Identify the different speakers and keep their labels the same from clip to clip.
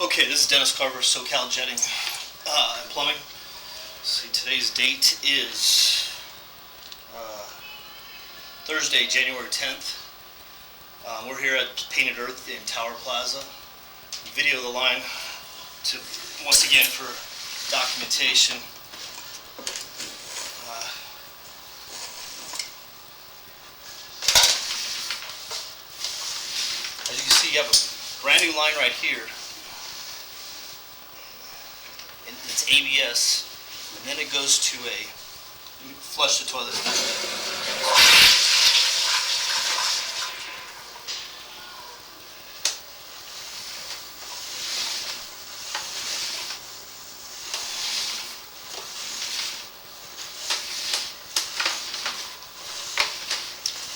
Speaker 1: Okay, this is Dennis Carver, SoCal Jetting and Plumbing. See, today's date is Thursday, January 10th. We're here at Painted Earth in Tower Plaza. Video the line to once again for documentation. As you can see, you have a brand new line right here. And it's ABS, and then it goes to a, flush the toilet.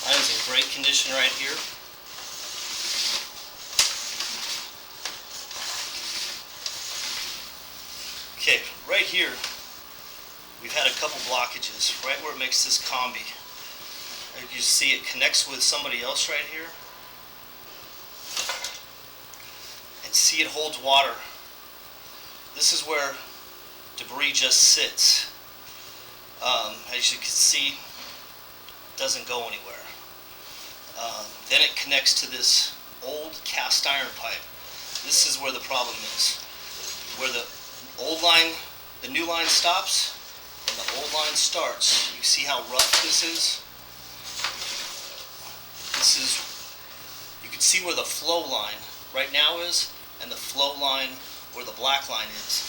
Speaker 1: Line's in great condition right here. Okay, right here, we've had a couple blockages, right where it makes this combi. As you see, it connects with somebody else right here. And see, it holds water. This is where debris just sits. As you can see, it doesn't go anywhere. Then it connects to this old cast iron pipe. This is where the problem is. Where the old line, the new line stops, and the old line starts. You see how rough this is? This is, you can see where the flow line right now is, and the flow line where the black line is.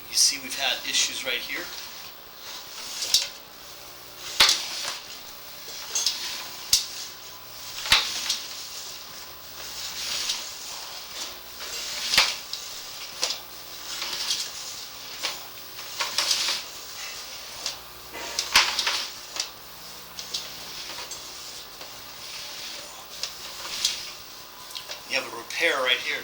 Speaker 1: You see we've had issues right here. You have a repair right here.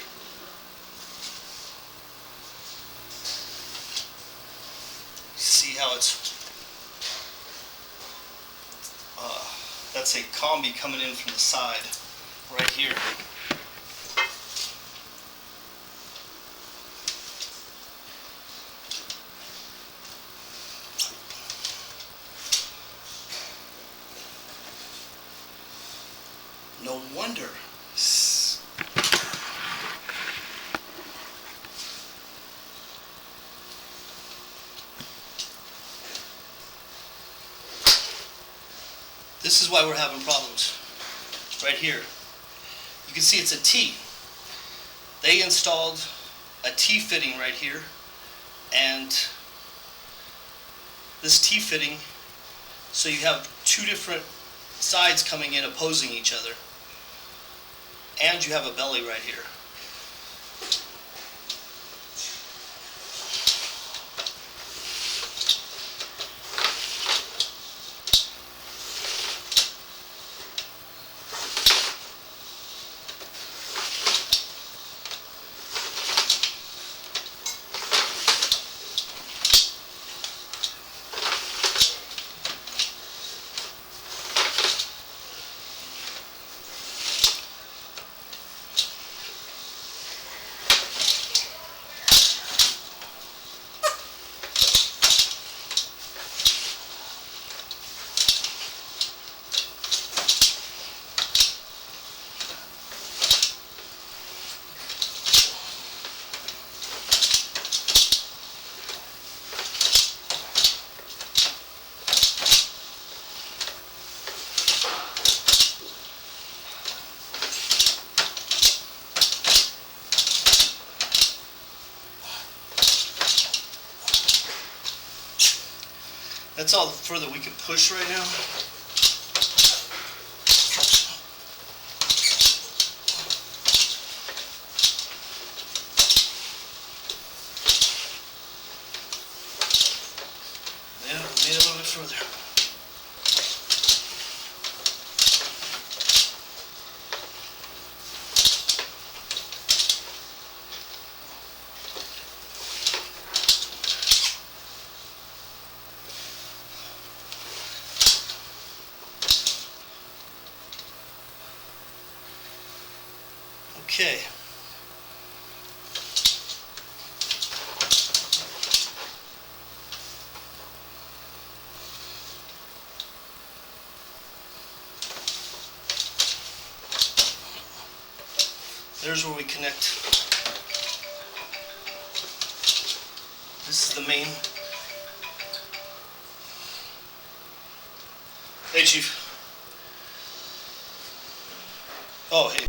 Speaker 1: See how it's, that's a combi coming in from the side right here. No wonder. This is why we're having problems. Right here. You can see it's a T. They installed a T fitting right here, and this T fitting, so you have two different sides coming in opposing each other, and you have a belly right here. That's all the further we can push right now. Yeah, made it a little bit further. Okay. There's where we connect. This is the main. Hey, Chief. Oh, hey.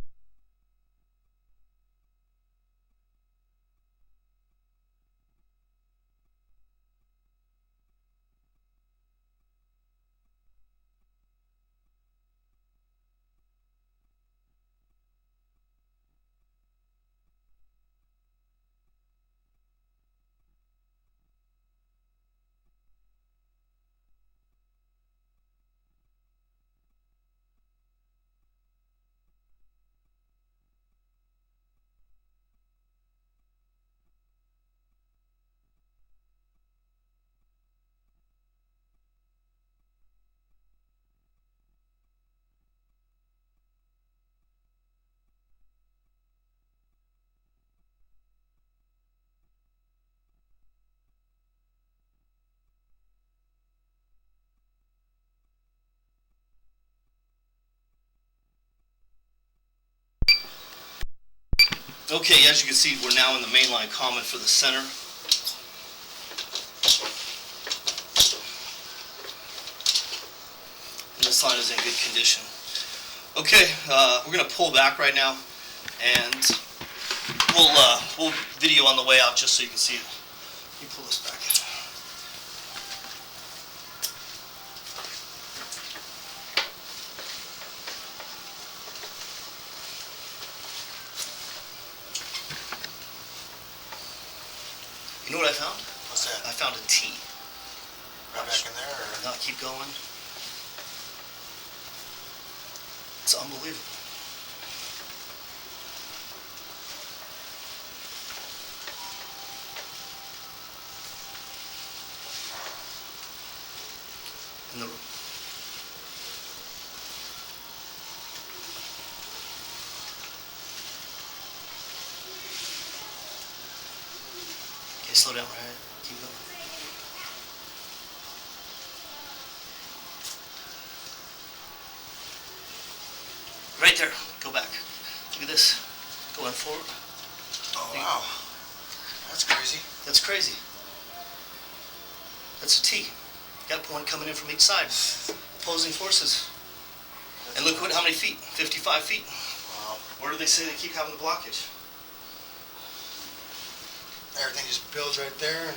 Speaker 1: Okay, as you can see, we're now in the main line common for the center. And this line is in good condition. Okay, we're going to pull back right now, and we'll video on the way out just so you can see it. Let me pull this back. You know what I found?
Speaker 2: What's that?
Speaker 1: I found a T.
Speaker 2: Right back in there, or?
Speaker 1: No, keep going. It's unbelievable. And the okay, slow down, right? Keep going. Right there. Go back. Look at this. Going forward.
Speaker 2: Oh, wow. That's crazy.
Speaker 1: That's crazy. That's a T. Got one coming in from each side. Opposing forces. And look how many feet. 55 feet.
Speaker 2: Wow.
Speaker 1: Where do they say they keep having the blockage?
Speaker 2: Everything just builds right there, and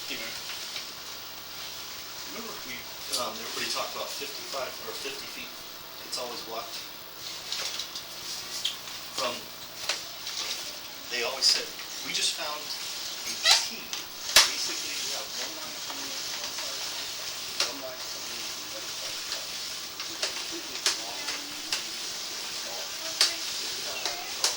Speaker 1: Yeah. Remember everybody talked about 55 or 50 feet. It's always blocked. They always said, we just found a T. Basically, we have one line coming in from one side, one line coming in from the other side. It's completely long, small. So we have that control.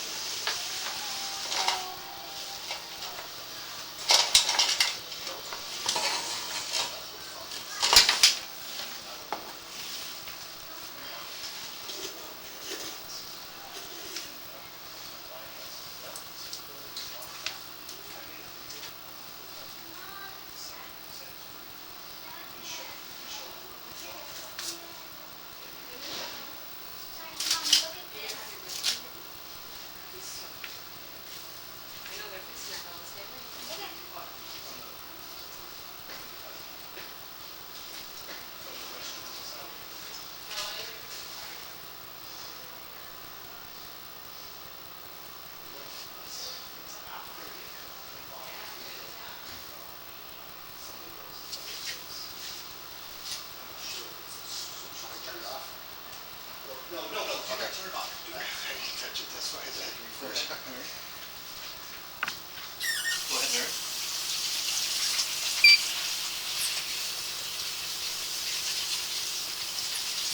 Speaker 1: No, do not turn it off. Do not.
Speaker 2: I didn't touch it. That's why I had to refresh.
Speaker 1: Go ahead, Mary.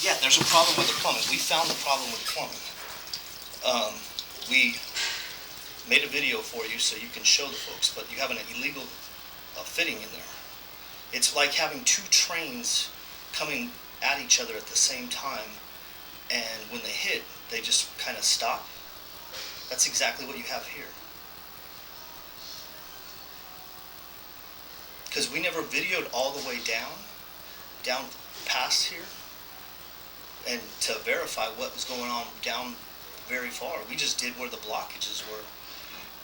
Speaker 1: Yeah, there's a problem with the plumbing. We found the problem with plumbing. We made a video for you so you can show the folks, but you have an illegal fitting in there. It's like having two trains coming at each other at the same time, and when they hit, they just kind of stop. That's exactly what you have here. Because we never videoed all the way down past here, and to verify what was going on down very far. We just did where the blockages were,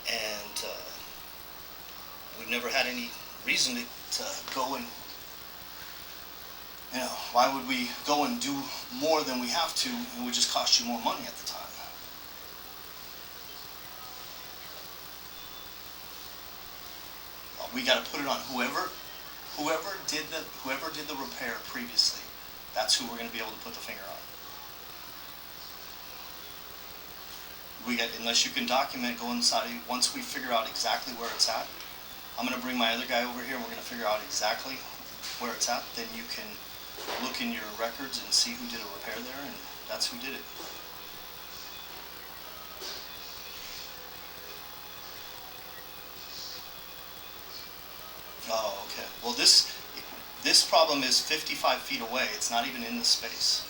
Speaker 1: and we've never had any reason to go and, why would we go and do more than we have to? It would just cost you more money at the time. We got to put it on whoever did the repair previously. That's who we're going to be able to put the finger on. Unless you can document, go inside. Once we figure out exactly where it's at, I'm going to bring my other guy over here and we're going to figure out exactly where it's at. Then you can look in your records and see who did a repair there, and that's who did it. Oh, okay. Well, this problem is 55 feet away. It's not even in the space.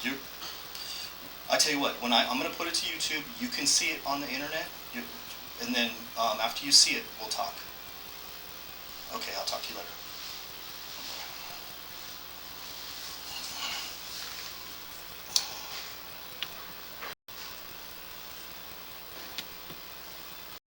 Speaker 1: Yeah, I tell you what, I'm going to put it to YouTube. You can see it on the internet, and then after you see it, we'll talk. Okay, I'll talk to you later.